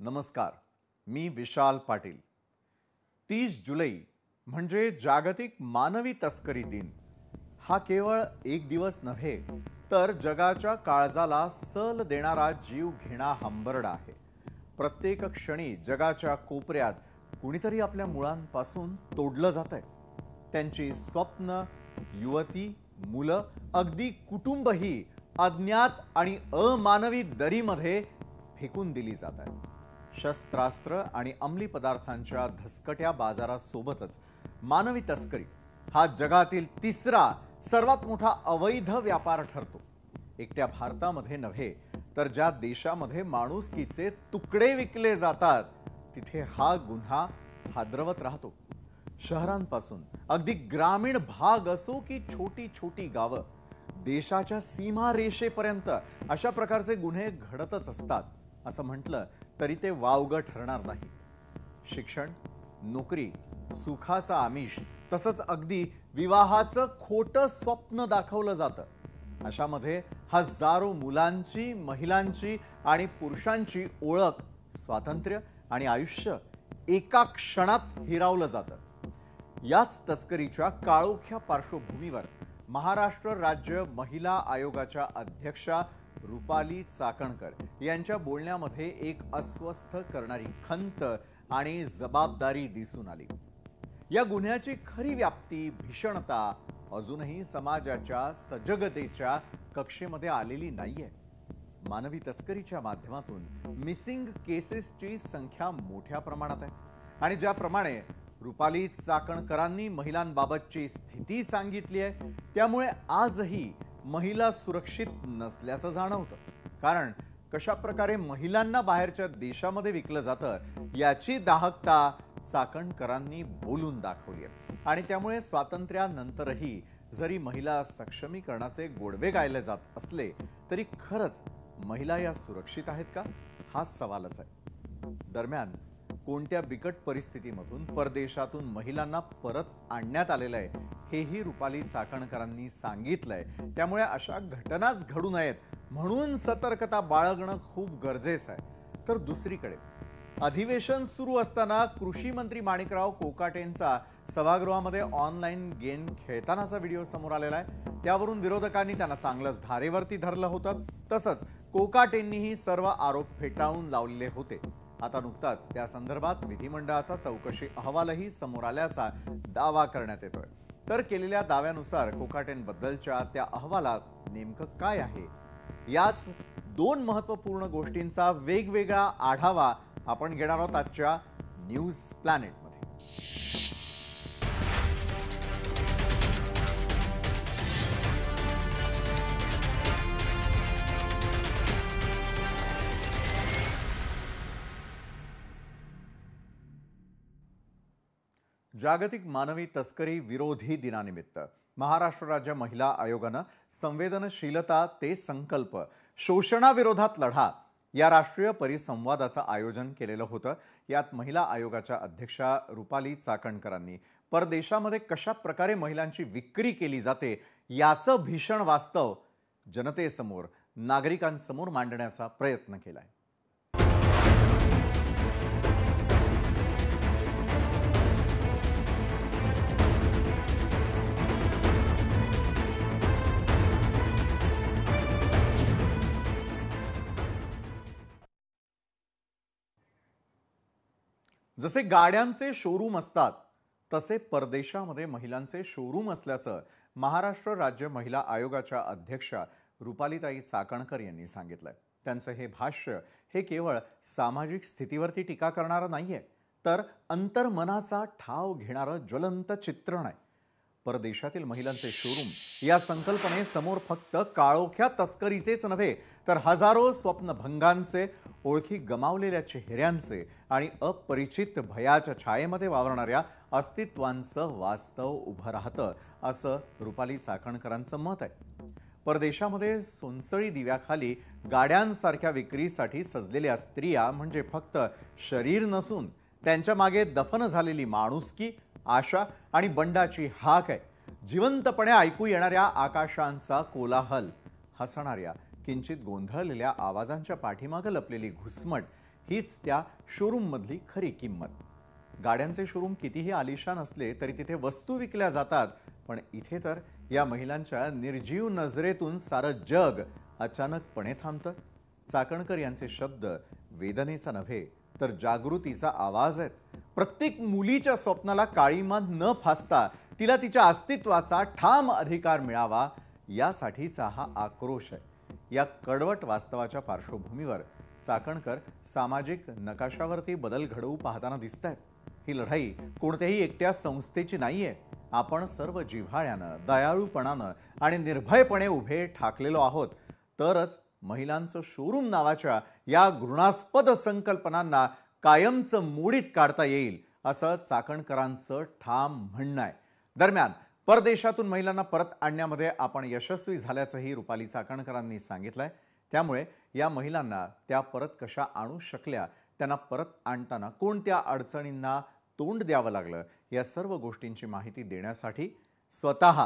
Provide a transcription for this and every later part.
नमस्कार, मी विशाल पाटील। 30 जुलै म्हणजे जागतिक मानवी तस्करी दिन। हा केवळ एक दिवस नव्हे तर जगाच्या काळजाला सल देणारा जीव घेणा हंबरडा आहे। प्रत्येक क्षणी जगाच्या कोपऱ्यात कुणीतरी आपल्या मुळांपासून तोडलं जातंय। त्यांची स्वप्न, युवती, मुलं, अगदी कुटुंबही अज्ञात आणि अमानवी दरीमध्ये फेकून दिली जातात। शस्त्रास्त्र आणि अंमली पदार्थांच्या धसकट्या बाजारासोबतच मानवी तस्करी हा जगातील तिसरा सर्वात मोठा अवैध व्यापार ठरतो। एकट्या भारतामध्ये नव्हे तर ज्या देशामध्ये माणुसकीचे तुकडे विकले जातात तिथे हा गुन्हा हादरवत राहतो। शहरांपासून अगदी ग्रामीण भाग असो की छोटी छोटी गावं, देशाच्या सीमारेषेपर्यंत अशा प्रकारचे गुन्हे घडतच असतात। असं म्हटलं तरी ते वावगं ठरणार नाही। शिक्षण, नोकरी, सुखाचा आमिष, तसंच अगदी विवाहाचं खोटं स्वप्न दाखवलं जातं। अशामध्ये हजारो मुलांची, महिलांची आणि पुरुषांची ओळख, स्वातंत्र्य आणि आयुष्य एका क्षणात हिरावलं जातं। याच तस्करीच्या काळोख्या पार्श्वभूमीवर महाराष्ट्र राज्य महिला आयोगाच्या अध्यक्षा रुपाली चाकणकर यांच्या बोलण्यामध्ये एक अस्वस्थ करणारी खंत आणि जबाबदारी दिसून आली। या गुन्ह्याची खरी व्याप्ती, भीषणता अजूनही समाजाच्या सजगतेच्या कक्षेमध्ये आलेली नाहीये। मानवी तस्करीच्या माध्यमातून मिसिंग केसेसची संख्या मोठ्या प्रमाणात आहे आणि ज्याप्रमाणे रुपाली चाकणकरांनी महिलांबाबतची स्थिती सांगितली आहे त्यामुळे आजही महिला सुरक्षित नसल्याचं जाणवतं। कारण कशा प्रकारे महिलांना बाहेरच्या देशामध्ये विकलं जातं याची दाहकता चाकणकरांनी बोलून दाखवली आहे आणि त्यामुळे स्वातंत्र्यानंतरही जरी महिला सक्षमीकरणाचे गोडवे गायले जात असले तरी खरंच महिला या सुरक्षित आहेत का, हा सवालच आहे। दरम्यान कोणत्या बिकट परिस्थितीमधून परदेशातून महिलांना परत आणण्यात आलेलं आहे हेही रुपाली चाकणकरांनी सांगितलंय। त्यामुळे अशा घटनाच घडू नयेत म्हणून सतर्कता बाळगणं खूप गरजेचं आहे। तर दुसरीकडे अधिवेशन सुरू असताना कृषी मंत्री माणिकराव कोकाटेंचा सभागृहामध्ये ऑनलाईन गेम खेळतानाचा व्हिडिओ समोर आलेला आहे। त्यावरून विरोधकांनी त्यांना चांगलंच धारेवरती धरलं होतं। तसंच कोकाटेंनीही सर्व आरोप फेटाळून लावलेले होते। आता नुकताच त्या संदर्भात विधिमंडळाचा चौकशी अहवालही समोर आल्याचा दावा करण्यात येतोय। तर केलेल्या दाव्यानुसार कोकाटेंबद्दलच्या त्या अहवालात नेमकं काय आहे, याच दोन महत्त्वपूर्ण गोष्टींचा वेगवेगळा आढावा आपण घेणार आहोत आजच्या न्यूज प्लॅनेटमध्ये। जागतिक मानवी तस्करी विरोधी दिनानिमित्त महाराष्ट्र राज्य महिला आयोगानं संवेदनशीलता ते संकल्प, शोषणाविरोधात लढा या राष्ट्रीय परिसंवादाचं आयोजन केलेलं होतं। यात महिला आयोगाच्या अध्यक्षा रुपाली चाकणकरांनी परदेशामध्ये कशा प्रकारे महिलांची विक्री केली जाते याचं भीषण वास्तव जनतेसमोर, नागरिकांसमोर मांडण्याचा प्रयत्न केलाय। जसे गाड्यांचे शोरूम असतात तसे परदेशामध्ये महिलांचे शोरूम असल्याचं महाराष्ट्र राज्य महिला आयोगाच्या अध्यक्षा रुपालीताई चाकणकर यांनी सांगितलंय। त्यांचं हे भाष्य हे केवळ सामाजिक स्थितीवरती टीका करणारं नाहीये तर अंतर्मनाचा ठाव घेणारं ज्वलंत चित्रण आहे। परदेशातील महिलांचे शोरूम या संकल्पनेसमोर फक्त काळोख्या तस्करीचेच नव्हे तर हजारो स्वप्नभंगांचे, ओळखी गमावलेल्या चेहऱ्यांचे आणि अपरिचित भयाच्या छायेमध्ये वावरणाऱ्या अस्तित्वांचं वास्तव उभं राहतं असं रुपाली चाकणकरांचं मत आहे। परदेशामध्ये सोनसळी दिव्याखाली गाड्यांसारख्या विक्रीसाठी सजलेल्या स्त्रिया म्हणजे फक्त शरीर नसून त्यांच्या मागे दफन झालेली माणुसकी, आशा आणि बंडाची हाक आहे। जिवंतपणे ऐकू येणाऱ्या आकाशांचा कोलाहल, हसणाऱ्या किंचित गोंधळलेल्या आवाजांच्या पाठीमागे लपलेली घुसमट हीच त्या शोरूम मधली खरी किंमत. गाड्यांचे शोरूम कितीही आलिशान असले तरी तिथे वस्तू विकल्या जातात, पण इथे तर या महिलांच्या निर्जीव नजरेतून सारं जग अचानकपणे थांबतं. चाकणकर यांचे शब्द वेदनेचा नव्हे तर जागृतीचा आवाज आहेत. प्रत्येक मुलीच्या स्वप्नाला काळीमा न फासता तिला तिच्या अस्तित्वाचा ठाम अधिकार मिळावा यासाठीचा हा आक्रोश आहे. या कडवट वास्तवाच्या पार्श्वभूमीवर चाकणकर सामाजिक नकाशावरती बदल घडवू पाहताना दिसतायत. ही लढाई कोणत्याही एकट्या संस्थेची नाहीये. आपण सर्व जिव्हाळ्यानं, दयाळूपणानं आणि निर्भयपणे उभे ठाकलेलो आहोत तरच महिलांचं शोरूम नावाच्या या घृणास्पद संकल्पनांना कायमचं मोडीत काढता येईल, असं चाकणकरांचं ठाम म्हणणं आहे. दरम्यान परदेशातून महिलांना परत आणण्यामध्ये आपण यशस्वी झाल्याचंही रुपाली चाकणकरांनी सांगितलंय. त्यामुळे या महिलांना त्या परत कशा आणू शकल्या, त्यांना परत आणताना कोणत्या अडचणींना तोंड द्यावं लागलं, या सर्व गोष्टींची माहिती देण्यासाठी स्वतः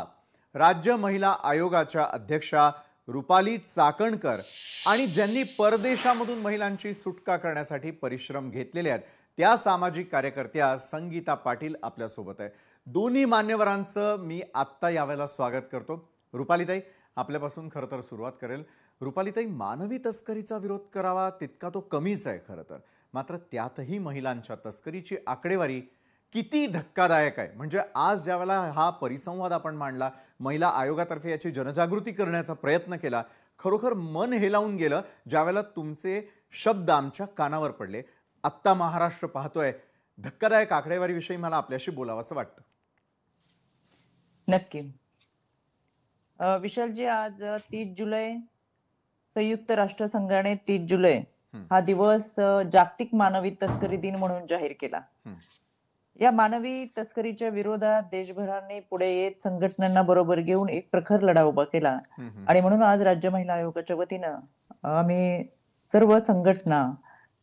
राज्य महिला आयोगाच्या अध्यक्षा रुपाली चाकणकर आणि ज्यांनी परदेशामधून महिलांची सुटका करण्यासाठी परिश्रम घेतलेले आहेत त्या सामाजिक कार्यकर्त्या संगीता पाटील आपल्यासोबत आहे. दोन्ही मान्यवरांचं मी आत्ता यावेळेला स्वागत करतो. रुपालीताई, आपल्यापासून खरं तर सुरुवात करेल. रुपालीताई, मानवी तस्करीचा विरोध करावा तितका तो कमीच आहे खरं तर, मात्र त्यातही महिलांच्या तस्करीची आकडेवारी किती धक्कादायक आहे. म्हणजे आज ज्यावेळेला हा परिसंवाद आपण मांडला, महिला आयोगातर्फे याची जनजागृती करण्याचा प्रयत्न केला, खरोखर मन हेलावून गेलं ज्यावेळेला तुमचे शब्द आमच्या कानावर पडले. आत्ता महाराष्ट्र पाहतोय. धक्कादायक आकडेवारीविषयी मला आपल्याशी बोलावंसं वाटतं. नक्की. विशालजी, आज 30 जुलै संयुक्त राष्ट्रसंघाने 30 जुलै हा दिवस जागतिक मानवी तस्करी दिन म्हणून जाहीर केला. या मानवी तस्करीच्या विरोधात देशभराने पुढे येत संघटनांना बरोबर घेऊन एक प्रखर लढा उभा केला. आणि म्हणून आज राज्य महिला आयोगाच्या वतीनं आम्ही सर्व संघटना,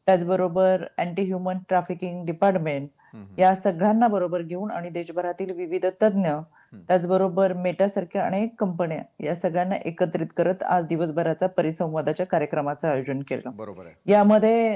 त्याचबरोबर अँटी ह्युमन ट्रॅफिकिंग डिपार्टमेंट या सगळ्यांना बरोबर घेऊन आणि देशभरातील विविध तज्ञ, त्याचबरोबर मेटा सारख्या अनेक कंपन्या, या सगळ्यांना एकत्रित करत आज दिवसभराचा परिसंवादाच्या कार्यक्रमाचं आयोजन केलं. बरोबर आहे. यामध्ये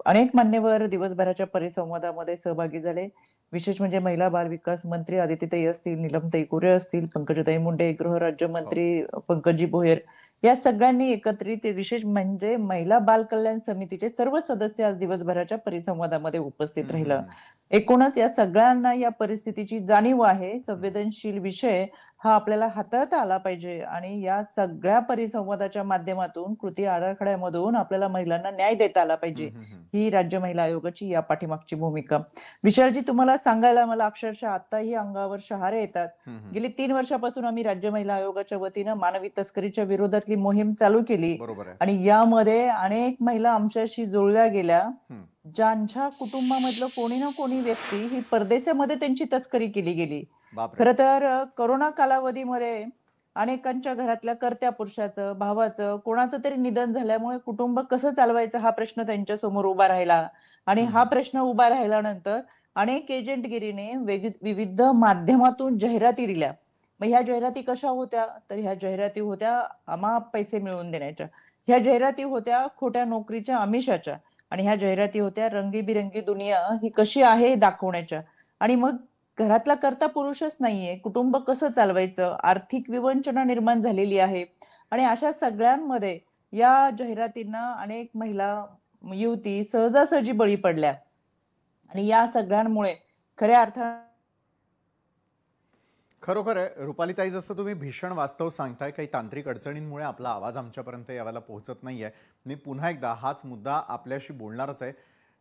अनेक मान्यवर दिवसभराच्या परिसंवादामध्ये सहभागी झाले. विशेष म्हणजे महिला बाल विकास मंत्री आदित्यताई असतील, नीलमताई गोरे असतील, पंकजाताई मुंडे, गृहराज्यमंत्री पंकजी भोयर, या सगळ्यांनी एकत्रित, विशेष म्हणजे महिला बाल कल्याण समितीचे सर्व सदस्य आज दिवसभराच्या परिसंवादामध्ये उपस्थित राहिलं. एकूणच या सगळ्यांना या परिस्थितीची जाणीव आहे. संवेदनशील विषय हा आपल्याला हाताळता आला पाहिजे आणि या सगळ्या परिसंवादाच्या माध्यमातून कृती आराखड्यामधून आपल्याला महिलांना न्याय देता आला पाहिजे, ही राज्य महिला आयोगाची या पाठीमागची भूमिका. विशालजी, तुम्हाला सांगायला मला अक्षरशः आताही अंगावर शहारे येतात. गेली 3 वर्षापासून आम्ही राज्य महिला आयोगाच्या वतीनं मानवी तस्करीच्या विरोधातली मोहीम चालू केली आणि यामध्ये अनेक महिला आमच्याशी जोडल्या गेल्या, ज्यांच्या कुटुंबामधलं कोणी ना कोणी व्यक्ती ही परदेशामध्ये त्यांची तस्करी केली गेली. खरं तर कोरोना कालावधीमध्ये अनेकांच्या घरातल्या कर्त्या पुरुषाचं, भावाचं, कोणाचं तरी निधन झाल्यामुळे कुटुंब कसं चालवायचं हा प्रश्न त्यांच्या समोर उभा राहिला. आणि हा प्रश्न उभा राहिल्यानंतर अनेक एजंटगिरीने विविध माध्यमातून जाहिराती दिल्या. मग ह्या जाहिराती कशा होत्या? तर ह्या जाहिराती होत्या अमाप पैसे मिळवून देण्याच्या. ह्या जाहिराती होत्या खोट्या नोकरीच्या आमिषाच्या. आणि ह्या जाहिराती होत्या रंगीबिरंगी दुनिया ही कशी आहे हे दाखवण्याच्या. आणि मग घरातला कर्ता पुरुषच नाहीये, कुटुंब कसं चालवायचं, आर्थिक विवंचना निर्माण झालेली आहे. आणि अशा सगळ्यांमध्ये या जाहिरातींना अनेक महिला, युवती सहजासहजी बळी पडल्या. आणि या सगळ्यांमुळे खऱ्या अर्थाने खरोखर आहे रुपालीताई, जसं तुम्ही भीषण वास्तव सांगताय, काही तांत्रिक अडचणींमुळे आपला आवाज आमच्यापर्यंत यावेळेला पोहोचत नाहीये. मी पुन्हा एकदा हाच मुद्दा आपल्याशी बोलणारच आहे.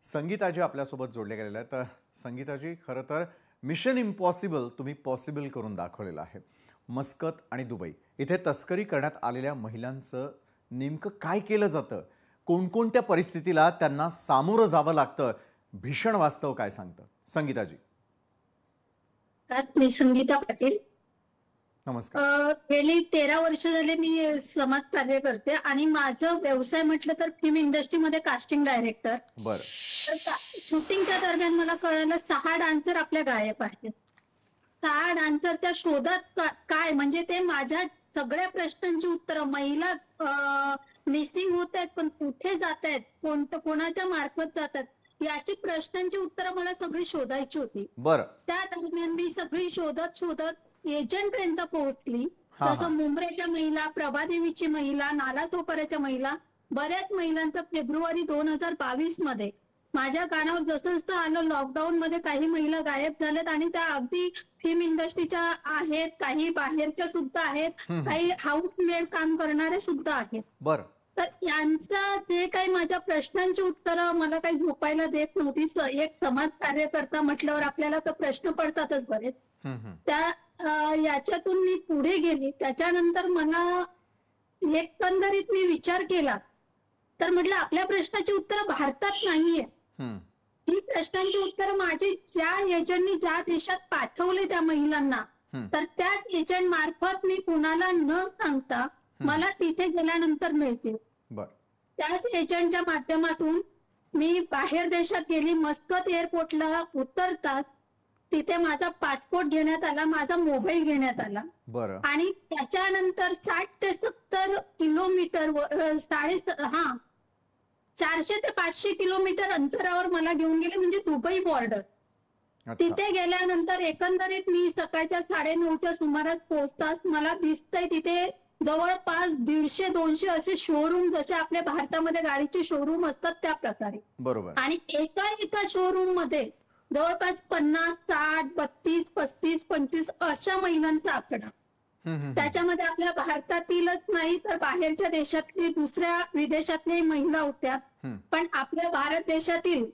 संगीताजी आपल्यासोबत जोडले गेलेले आहेत. तर संगीताजी, खरं तर मिशन इम्पॉसिबल तुम्ही पॉसिबल करून दाखवलेलं आहे. मस्कत आणि दुबई इथे तस्करी करण्यात आलेल्या महिलांचं नेमकं काय केलं जातं, कोणकोणत्या परिस्थितीला त्यांना सामोरं जावं लागतं, भीषण वास्तव काय सांगतं संगीताजी? मी संगीता पाटील. नमस्कार. गेली 13 वर्ष झाले मी समाज कार्य करते आणि माझं व्यवसाय म्हटलं तर फिल्म इंडस्ट्रीमध्ये कास्टिंग डायरेक्टर. बरं. तर शूटिंगच्या दरम्यान मला कळलं 6 डान्सर आपल्या गायब आहेत. 6 डान्सरच्या शोधात काय म्हणजे ते माझ्या सगळ्या प्रश्नांची उत्तरं महिला मिसिंग होत आहेत, पण कुठे जात आहेत, कोणाच्या मार्फत जातात, याची प्रश्नांची उत्तरं मला सगळी शोधायची होती. बरं. त्या दरम्यान मी सगळी शोधत शोधत एजंट पर्यंत पोहोचली. हा जसं हा मुंब्रेच्या महिला, प्रभादेवीची महिला, नालासोपाऱ्याच्या महिला, बऱ्याच महिलांचं फेब्रुवारी 2022 मध्ये माझ्या कानावर जसं जसं आलं, लॉकडाऊन मध्ये काही महिला गायब झाल्यात आणि त्या अगदी फिल्म इंडस्ट्रीच्या आहेत, काही बाहेरच्या सुद्धा आहेत, काही हाऊसमेड काम करणारे सुद्धा आहेत. बरं. तर यांचा जे काही माझ्या प्रश्नांची उत्तरं मला काही झोपायला देत नव्हती. एक समाज कार्यकर्ता म्हटल्यावर आपल्याला तर प्रश्न पडतातच बरेच. त्या याच्यातून मी पुढे गेली. त्याच्यानंतर मला एकंदरीत मी विचार केला, तर म्हटलं आपल्या प्रश्नाची उत्तरं भारतात नाहीये. ही प्रश्नांची उत्तरं माझी ज्या एजंटनी ज्या देशात पाठवले त्या महिलांना, तर त्याच एजंट मार्फत मी कुणाला न सांगता मला तिथे गेल्यानंतर मिळतील. त्याच एजंटच्या माध्यमातून मी बाहेर देशात गेली. मस्कत एअरपोर्टला उतरतात तिथे माझा पासपोर्ट घेण्यात आला, माझा मोबाईल घेण्यात आला. आणि त्याच्यानंतर 60 ते 70 किलोमीटर 400 ते 500 किलोमीटर अंतरावर मला घेऊन गेले, म्हणजे दुबई बॉर्डर. तिथे गेल्यानंतर एकंदरीत मी सकाळच्या 9:30च्या सुमारास पोहोचताच मला दिसतंय तिथे जवळपास 150-200 असे शोरूम, जसे आपल्या भारतामध्ये गाडीचे शोरूम असतात त्या प्रकारे. बरोबर. आणि एका शोरूम मध्ये जवळपास 50, 60, 32, 35, 25 अशा महिलांचा आकडा. त्याच्यामध्ये आपल्या भारतातीलच नाही तर बाहेरच्या देशातली, दुसऱ्या विदेशातल्या महिला होत्या. पण आपल्या भारत देशातील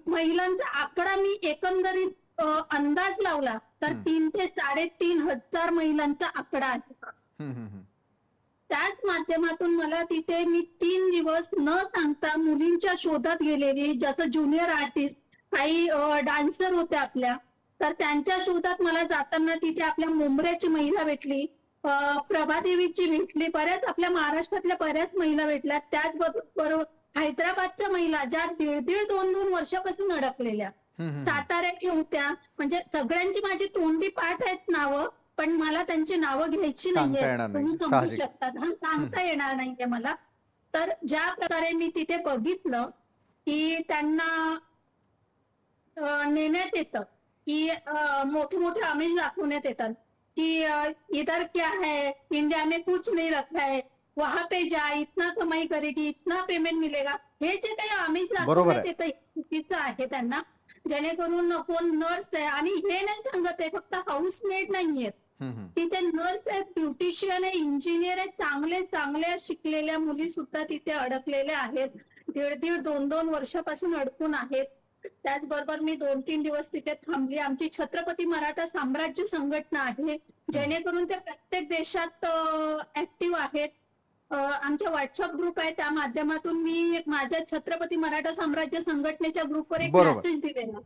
महिलांचा आकडा मी एकंदरीत अंदाज लावला तर 3 ते 3.5 हजार महिलांचा आकडा आहे. त्याच माध्यमातून मला तिथे मी 3 दिवस न सांगता मुलींच्या शोधात गेलेली, जसं ज्युनियर आर्टिस्ट, काही डान्सर होत्या आपल्या, तर त्यांच्या शोधात मला जाताना तिथे आपल्या मुंब्र्याची महिला भेटली, प्रभादेवीची भेटली, बऱ्याच आपल्या महाराष्ट्रातल्या बऱ्याच महिला भेटल्या. त्याचबरोबर हैदराबादच्या महिला ज्या 1.5-2 वर्षापासून अडकलेल्या, साताऱ्याच्या होत्या. म्हणजे सगळ्यांची माझी तोंडी पाठ आहेत नावं, पण मला त्यांची नावं घ्यायची नाहीये, तुम्ही समजू शकतात. सांगता येणार नाहीये मला. तर ज्या प्रकारे मी तिथे बघितलं की त्यांना नेण्यात येतं, की मोठे मोठे आमिष दाखवण्यात येतात कि इधर क्या है, इंडिया में कुछ नहीं रखा है, वहां पे जा, इतना कमाई करेगी, इतना पेमेंट मिलेगा, हे जे काही आमिष दाखवण्यात येतं चुकीचं आहे त्यांना. जेणेकरून कोण नर्स आहे, आणि हे नाही सांगत आहे फक्त हाऊसमेड नाहीयेत, तिथे नर्स आहेत, ब्युटिशियन आहे, इंजिनियर आहेत, चांगल्या शिकलेल्या मुली सुद्धा तिथे अडकलेल्या आहेत. 1.5-2 वर्षापासून अडकून आहेत. त्याचबरोबर मी 2-3 दिवस तिथे थांबली. आमची छत्रपती मराठा साम्राज्य संघटना आहे, जेणेकरून ते प्रत्येक देशात ऍक्टिव्ह आहेत. आमच्या व्हॉट्सअप ग्रुप आहे, त्या माध्यमातून मी माझ्या छत्रपती मराठा साम्राज्य संघटनेच्या ग्रुपवर एक मेसेज दिलेला,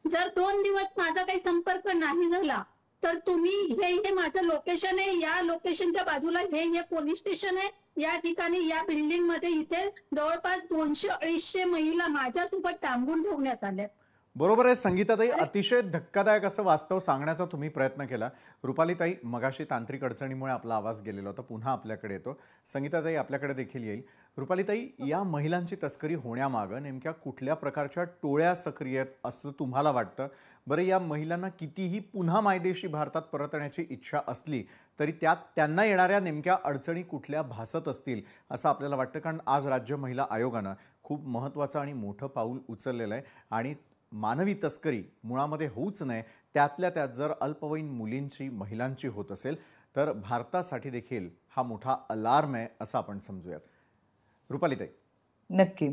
जर 2 दिवस माझा काही संपर्क नाही झाला तर तुम्ही हे माझं लोकेशन आहे, या लोकेशनच्या बाजूला हे पोलीस स्टेशन आहे, या ठिकाणी या बिल्डिंग मध्ये इथे जवळपास 200-250 महिला माझ्यासोबत टांगून ठेवण्यात आल्या. बरोबर आहे संगीताताई, अतिशय धक्कादायक असं वास्तव सांगण्याचा तुम्ही प्रयत्न केला. रुपालीताई, मगाशी तांत्रिक अडचणीमुळे आपला आवाज गेलेला होता, पुन्हा आपल्याकडे येतो. संगीताताई आपल्याकडे देखील येईल. रुपालीताई, या महिलांची तस्करी होण्यामागं नेमक्या कुठल्या प्रकारच्या टोळ्या सक्रिय आहेत असं तुम्हाला वाटतं? बरं, या महिलांना कितीही पुन्हा मायदेशी भारतात परतण्याची इच्छा असली तरी त्यात त्यांना येणाऱ्या नेमक्या अडचणी कुठल्या भासत असतील असं आपल्याला वाटतं? कारण आज राज्य महिला आयोगानं खूप महत्त्वाचं आणि मोठं पाऊल उचललेलं आहे, आणि मानवी तस्करी मुळामध्ये होऊच नये, त्यातल्या त्यात जर अल्पवयीन मुलींची, महिलांची होत असेल तर भारतासाठी देखील हा मोठा अलार्म आहे असं आपण समजूयात. रुपालीताई. नक्की.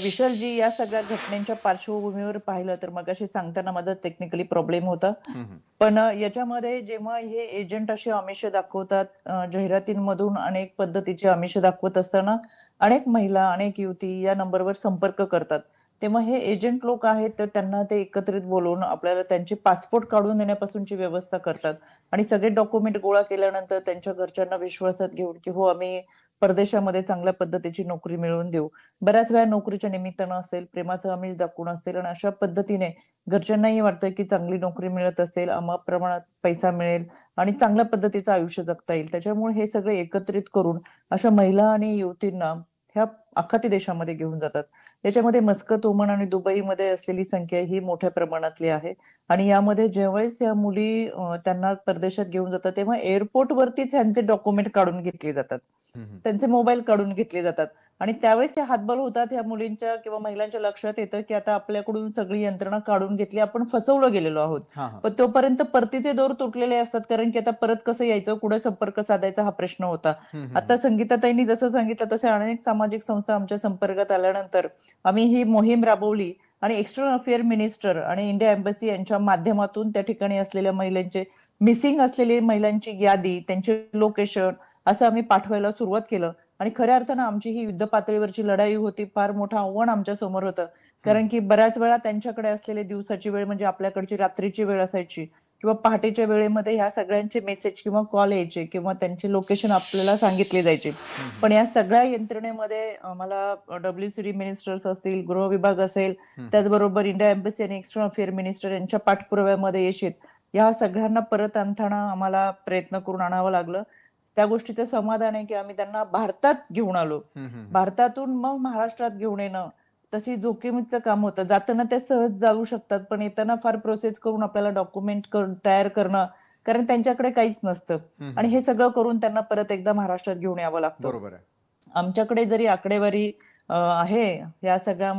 विशालजी, या सगळ्या घटनेच्या पार्श्वभूमीवर पाहिलं तर मगाशी सांगताना माझा टेक्निकली प्रॉब्लेम होता, पण याच्यामध्ये जेव्हा हे एजंट असे आमिष दाखवतात, जाहिरातींमधून अनेक पद्धतीचे आमिष दाखवत असताना अनेक महिला, अनेक युवती या नंबरवर संपर्क करतात, तेव्हा हे एजंट लोक आहेत तर त्यांना ते एकत्रित बोलवून आपल्याला त्यांचे पासपोर्ट काढून देण्यापासूनची व्यवस्था करतात, आणि सगळे डॉक्युमेंट गोळा केल्यानंतर त्यांच्या घरच्यांना विश्वासात घेऊन की हो आम्ही परदेशामध्ये चांगल्या पद्धतीची नोकरी मिळवून देऊ. बऱ्याच वेळा नोकरीच्या निमित्तानं असेल, प्रेमाचं आमिष दाखवून असेल आणि अशा पद्धतीने घरच्यांनाही वाटतं की चांगली नोकरी मिळत असेल, अमाप प्रमाणात पैसा मिळेल आणि चांगल्या पद्धतीचं आयुष्य जगता येईल. त्याच्यामुळे हे सगळे एकत्रित करून अशा महिला आणि युवतींना ह्या आखाती देशामध्ये घेऊन जातात. त्याच्यामध्ये मस्कत, ओमान आणि दुबईमध्ये असलेली संख्या ही मोठ्या प्रमाणातली आहे आणि यामध्ये ज्यावेळेस या मुली त्यांना परदेशात घेऊन जातात, तेव्हा एअरपोर्टवरतीच ह्यांचे डॉक्युमेंट काढून घेतले जातात. त्यांचे मोबाईल काढून घेतले जातात आणि त्यावेळेस हे हातबल होतात. ह्या मुलींच्या किंवा महिलांच्या लक्षात येतं की आता आपल्याकडून सगळी यंत्रणा काढून घेतली, आपण फसवलं गेलेलो आहोत. पण तोपर्यंत परतीचे दोर तुटलेले असतात, कारण की आता परत कसं यायचं, कुठे संपर्क साधायचा हा प्रश्न होता. आता संगीताताईंनी जसं सांगितलं तसे अनेक सामाजिक संस्था आमच्या संपर्कात आल्यानंतर आम्ही ही मोहीम राबवली आणि एक्सटर्नल अफेअर मिनिस्टर आणि इंडिया एम्बसी यांच्या माध्यमातून त्या ठिकाणी असलेल्या महिलांचे, मिसिंग असलेली महिलांची यादी, त्यांचे लोकेशन असं आम्ही पाठवायला सुरुवात केलं. आणि खऱ्या अर्थानं आमची ही युद्ध पातळीवरची लढाई होती. फार मोठं आव्हान आमच्या समोर होतं, कारण की बऱ्याच वेळा त्यांच्याकडे असलेले दिवसाची वेळ म्हणजे आपल्याकडची रात्रीची वेळ असायची किंवा पहाटेच्या वेळेमध्ये ह्या सगळ्यांचे मेसेज किंवा कॉल यायचे किंवा त्यांचे लोकेशन आपल्याला सांगितले जायचे. पण या सगळ्या यंत्रणेमध्ये आम्हाला WCD मिनिस्टर्स असतील, गृह विभाग असेल, त्याचबरोबर इंडिया एम्बसी आणि एक्सटर्नल अफेअर मिनिस्टर यांच्या पाठपुराव्यामध्ये यश येत. या सगळ्यांना परत आणताना आम्हाला प्रयत्न करून आणावं लागलं. त्या गोष्टीचं समाधान आहे की आम्ही त्यांना भारतात घेऊन आलो. भारतातून मग महाराष्ट्रात घेऊन येणं तशी जोखीमीचं काम होतं. जाताना ते सहज जाऊ शकतात, पण येताना फार प्रोसेस करून आपल्याला डॉक्युमेंट तयार करणं, कारण त्यांच्याकडे काहीच नसतं आणि हे सगळं करून त्यांना परत एकदा महाराष्ट्रात घेऊन यावं लागतं. बरोबर आहे. आमच्याकडे जरी आकडेवारी आहे या सगळ्या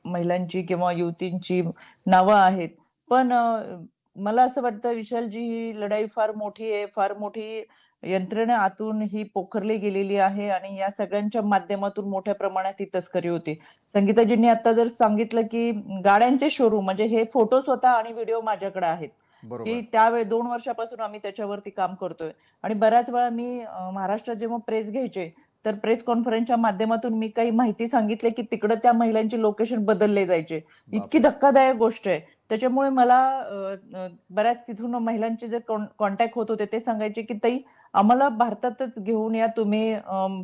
महिलांची किंवा युवतींची नावं आहेत, पण मला असं वाटतं विशालजी, ही लढाई फार मोठी आहे, फार मोठी यंत्रणा आतून ही पोखरली गेलेली आहे आणि या सगळ्यांच्या माध्यमातून मोठ्या प्रमाणात ही तस्करी होती. संगीताजींनी आता जर सांगितलं की गाड्यांचे शोरूम, म्हणजे हे फोटो स्वतः आणि व्हिडिओ माझ्याकडे आहेत की त्यावेळी 2 वर्षापासून आम्ही त्याच्यावरती काम करतोय. आणि बऱ्याच वेळा मी महाराष्ट्रात जेव्हा प्रेस घ्यायचे तर प्रेस कॉन्फरन्सच्या माध्यमातून मी काही माहिती सांगितली की तिकडे त्या महिलांची लोकेशन बदलले जायचे. इतकी धक्कादायक गोष्ट आहे. त्याच्यामुळे मला बऱ्याच तिथून महिलांचे जे कॉन्टॅक्ट होत होते ते सांगायचे की ताई, आम्हाला भारतातच घेऊन या तुम्ही.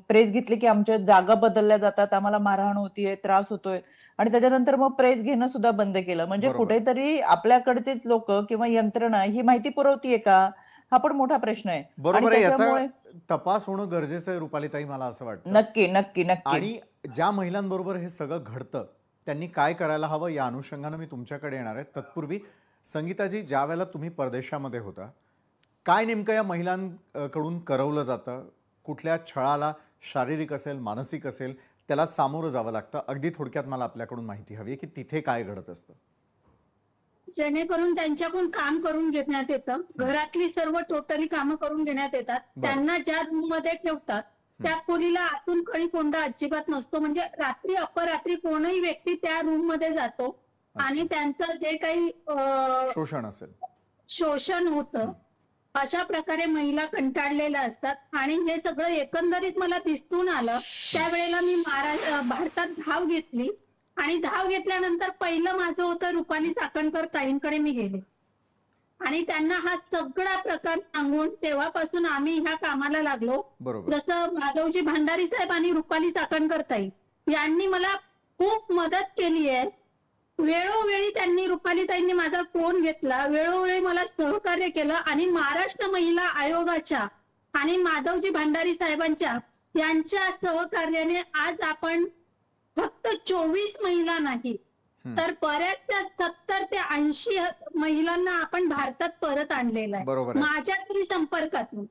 प्रेस घेतली की आमच्या जागा बदलल्या जातात, आम्हाला मारहाण होतीये, त्रास होतोय. आणि त्याच्यानंतर मग प्रेस घेणं सुद्धा बंद केलं. म्हणजे कुठेतरी आपल्याकडचेच लोक किंवा यंत्रणा ही माहिती पुरवतीये का, हा पण मोठा प्रश्न आहे. बरोबर आहे. याचा तपास होणं गरजेचं आहे रुपालीताई, मला असं वाटतं. नक्की नक्की नक्की. आणि ज्या महिलांबरोबर हे सगळं घडतं त्यांनी काय करायला हवं या अनुषंगाने मी तुमच्याकडे येणार आहे. तत्पूर्वी संगीताजी, ज्या वेळेला तुम्ही परदेशामध्ये होता, काय नेमकं या महिलांकडून करवलं जातं? कुठल्या छळाला, शारीरिक असेल, मानसिक असेल, त्याला सामोरं जावं लागतं? अगदी थोडक्यात मला आपल्याकडून माहिती हवी आहे की तिथे काय घडत असतं. जेणेकरून त्यांच्याकडून काम करून घेण्यात येतं. घरातली सर्व टोटली कामं करून घेण्यात येतात. त्यांना ज्या रूम मध्ये ठेवतात त्या खोलीला आतून कळी कोंडा अजिबात नसतो. म्हणजे रात्री अपरात्री कोणीही व्यक्ती त्या रूम मध्ये जातो आणि त्यांचं जे काही शोषण होतं, अशा प्रकारे महिला कंटाळलेल्या असतात. आणि हे सगळं एकंदरीत मला दिसून आलं त्यावेळेला मी भारतात धाव घेतली आणि धाव घेतल्यानंतर पहिलं माझं होतं रुपाली चाकणकर ताईंकडे मी गेले आणि त्यांना हा सगळा प्रकार सांगून तेव्हापासून आम्ही ह्या कामाला लागलो. जसं माधवजी भांडारी साहेब आणि रुपाली चाकणकर ताई यांनी मला खूप मदत केली आहे. वेळोवेळी त्यांनी, रुपाली ताईंनी माझा फोन घेतला, वेळोवेळी मला सहकार्य केलं आणि महाराष्ट्र महिला आयोगाच्या आणि माधवजी भांडारी साहेबांच्या यांच्या सहकार्याने आज आपण फक्त 24 महिला नाही तर बऱ्याचशा 70 ते 80 महिलांना आपण भारतात परत आणलेलं आहे माझ्या तरी संपर्कातून.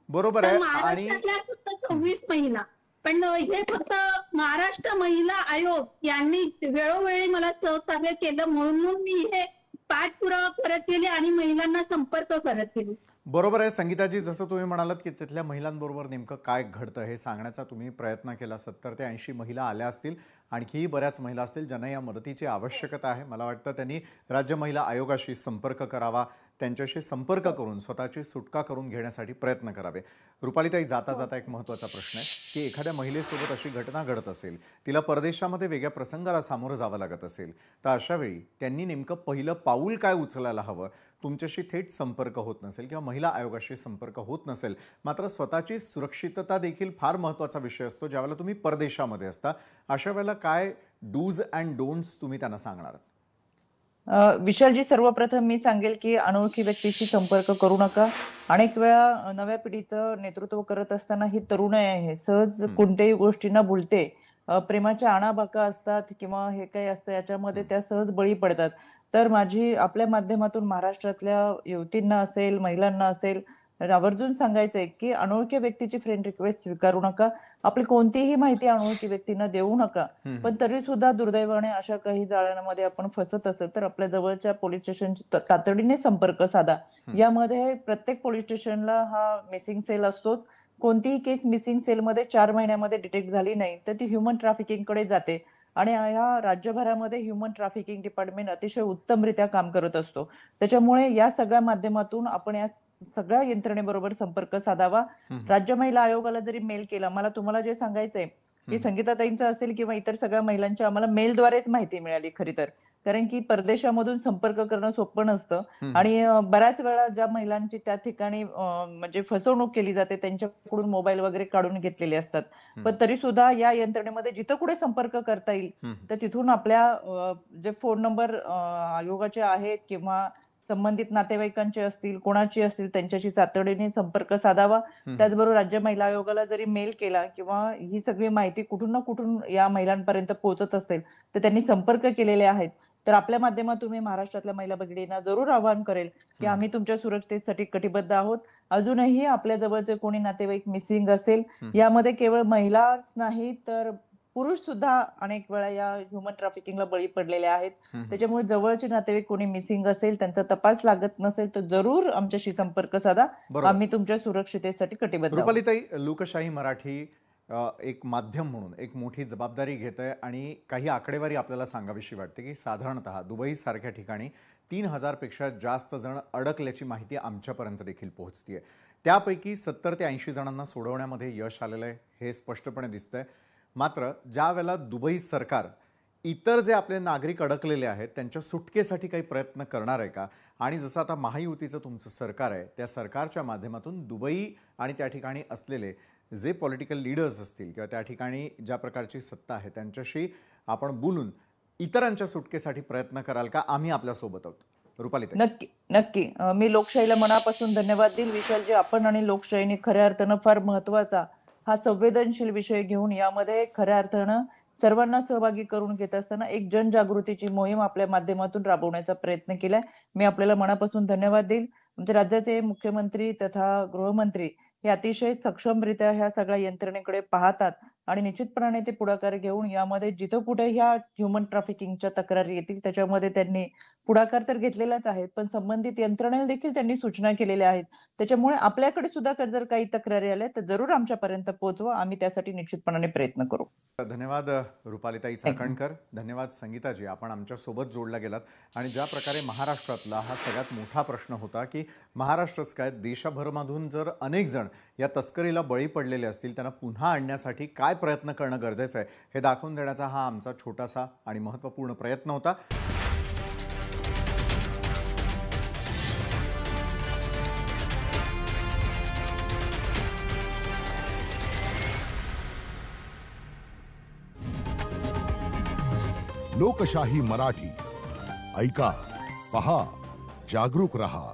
बरोबर आहे. महाराष्ट्रातल्या फक्त 24 महिला, पण हे फक्त महाराष्ट्र महिला आयोग यांनी वेळोवेळी मला सहकार्य केलं म्हणून मी हे पाठपुरावा करत गेले आणि महिलांना संपर्क करत गेले. बरोबर आहे संगीताजी, जसं तुम्ही म्हणालात की तिथल्या महिलांबरोबर नेमकं काय घडतं हे सांगण्याचा तुम्ही प्रयत्न केला. 70 ते 80 महिला आल्या असतील आणखीही बऱ्याच महिला असतील ज्यांना या मदतीची आवश्यकता आहे. मला वाटतं त्यांनी राज्य महिला आयोगाशी संपर्क करावा, त्यांच्याशी संपर्क करून स्वतःची सुटका करून घेण्यासाठी प्रयत्न करावे. रुपालीताई, जाता जाता एक महत्त्वाचा प्रश्न आहे की एखाद्या महिलेसोबत अशी घटना घडत असेल, तिला परदेशामध्ये वेगळ्या प्रसंगाला सामोरं जावं लागत असेल, तर अशा वेळी त्यांनी नेमकं पहिलं पाऊल काय उचलायला हवं? तुमच्याशी थेट संपर्क होत नसेल किंवा महिला आयोगाशी संपर्क होत नसेल, मात्र स्वतःची सुरक्षितता देखील फार महत्त्वाचा विषय असतो ज्यावेळेला तुम्ही परदेशामध्ये असता, अशा वेळेला काय डूज अँड डोंट्स तुम्ही त्यांना सांगणार? विशालजी, सर्वप्रथम मी सांगेल की अनोळखी व्यक्तीशी संपर्क करू नका. अनेक वेळा नव्या पिढीचं नेतृत्व करत असताना ही तरुणाई आहे, सहज कोणत्याही गोष्टींना भुलते. प्रेमाच्या आणाबाका असतात किंवा हे काही असतं याच्यामध्ये त्या सहज बळी पडतात. तर माझी आपल्या माध्यमातून महाराष्ट्रातल्या युवतींना असेल, महिलांना असेल, आवर्जून सांगायचंय की अनोळखी व्यक्तीची फ्रेंड रिक्वेस्ट स्वीकारू नका. आपली कोणतीही माहिती अनोळखी व्यक्तींना देऊ नका. पण तरी सुद्धा दुर्दैवाने अशा काही जाळ्यांमध्ये आपण फसत असेल तर आपल्या जवळच्या पोलीस स्टेशनशी तातडीने संपर्क साधा. यामध्ये प्रत्येक पोलीस स्टेशनला हा मिसिंग सेल असतोच. कोणतीही केस मिसिंग सेलमध्ये 4 महिन्यामध्ये डिटेक्ट झाली नाही तर ती ह्युमन ट्रॅफिकिंग कडे जाते. आणि या राज्यभरामध्ये ह्युमन ट्रॅफिकिंग डिपार्टमेंट अतिशय उत्तमरित्या काम करत असतो. त्याच्यामुळे या सगळ्या माध्यमातून आपण या सगळ्या यंत्रणेबरोबर संपर्क साधावा. राज्य महिला आयोगाला जरी मेल केला, मला तुम्हाला जे सांगायचंय की संगीताताईंचं असेल किंवा इतर सगळ्या महिलांची आम्हाला मेलद्वारेच माहिती मिळाली खरी तर. कारण की परदेशामधून संपर्क करणं सोपं नसतं आणि बऱ्याच वेळा ज्या महिलांची त्या ठिकाणी म्हणजे फसवणूक केली जाते त्यांच्याकडून मोबाईल वगैरे काढून घेतलेले असतात. पण तरी सुद्धा या यंत्रणेमध्ये जिथं कुठे संपर्क करता येईल तर तिथून आपल्या जे फोन नंबर आयोगाचे आहेत किंवा संबंधित नातेवाईकांचे असतील, कोणाची असतील, त्यांच्याशी तातडीने संपर्क साधावा. त्याचबरोबर राज्य महिला आयोगाला जरी मेल केला किंवा ही सगळी माहिती कुठून ना कुठून या महिलांपर्यंत पोहोचत असेल तर त्यांनी संपर्क केलेले आहेत. तर आपल्या माध्यमातून मी महाराष्ट्रातल्या महिला भगिनींना जरूर आवाहन करेल की आम्ही तुमच्या सुरक्षतेसाठी कटिबद्ध आहोत. अजूनही आपल्या जवळचे कोणी नातेवाईक मिसिंग असेल, यामध्ये केवळ महिलाच नाही तर पुरुष सुद्धा अनेक वेळा या ह्युमन ट्रॅफिकिंगला बळी पडलेले आहेत. त्याच्यामुळे जवळचे नातेवाईक कोणी मिसिंग असेल, त्यांचा तपास लागत नसेल तर जरूर आमच्याशी संपर्क साधा. आम्ही तुमच्या सुरक्षितेसाठी कटिबद्ध आहोत. रुपालीताई, लोकशाही मराठी एक माध्यम म्हणून एक मोठी जबाबदारी घेत आहे आणि काही आकडेवारी आपल्याला सांगावीशी वाटते की साधारणतः दुबई सारख्या ठिकाणी 3000 पेक्षा जास्त जण अडकल्याची माहिती आमच्यापर्यंत देखील पोहोचतीये. त्यापैकी 70 ते 80 जणांना सोडवण्यामध्ये यश आलेलं आहे हे स्पष्टपणे दिसतंय. मात्र ज्या वेळेला दुबई सरकार इतर जे आपले नागरिक अडकलेले आहेत त्यांच्या सुटकेसाठी काही प्रयत्न करणार आहे का? आणि जसं आता महायुतीचं तुमचं सरकार आहे, त्या सरकारच्या माध्यमातून दुबई आणि त्या ठिकाणी असलेले जे पॉलिटिकल लीडर्स असतील किंवा त्या ठिकाणी ज्या प्रकारची सत्ता आहे त्यांच्याशी आपण बोलून इतरांच्या सुटकेसाठी प्रयत्न कराल का? आम्ही आपल्यासोबत आहोत. रुपालीताई. नक्की नक्की. मी लोकशाहीला मनापासून धन्यवाद देईल. विशालजी, आपण आणि लोकशाहीने खऱ्या अर्थानं फार महत्वाचा हा संवेदनशील विषय घेऊन यामध्ये खऱ्या अर्थानं सर्वांना सहभागी करून घेत असताना एक जनजागृतीची मोहीम आपल्या माध्यमातून राबवण्याचा प्रयत्न केलाय. मी आपल्याला मनापासून धन्यवाद देईल. आमच्या राज्याचे मुख्यमंत्री तथा गृहमंत्री हे अतिशय सक्षमरित्या ह्या सगळ्या यंत्रणेकडे पाहतात आणि निश्चितपणाने ते पुढाकार घेऊन यामध्ये जिथं कुठे ह्या ह्युमन ट्रॅफिकिंगच्या तक्रारी येतील त्याच्यामध्ये त्यांनी पुढाकार तर घेतलेलाच आहे, पण संबंधित यंत्रणेला देखील त्यांनी सूचना केलेल्या आहेत. त्याच्यामुळे आपल्याकडे सुद्धा जर काही तक्रारी आल्या तर जरूर आमच्यापर्यंत पोहोचवा. आम्ही त्यासाठी निश्चितपणाने प्रयत्न करू. धन्यवाद रुपालीताई चाकणकर. धन्यवाद संगीताजी, आपण आमच्या सोबत जोडला गेलात. आणि ज्या प्रकारे महाराष्ट्रातला हा सगळ्यात मोठा प्रश्न होता की महाराष्ट्रच काय देशभरामधून जर अनेक जण या तस्करीला बळी पडलेले असतील त्यांना पुन्हा आणण्यासाठी काय प्रयत्न करणं गरजेचं आहे हे दाखवून देण्याचा हा आमचा छोटासा आणि महत्त्वपूर्ण प्रयत्न होता. लोकशाही मराठी ऐका, पहा, जागरूक रहा.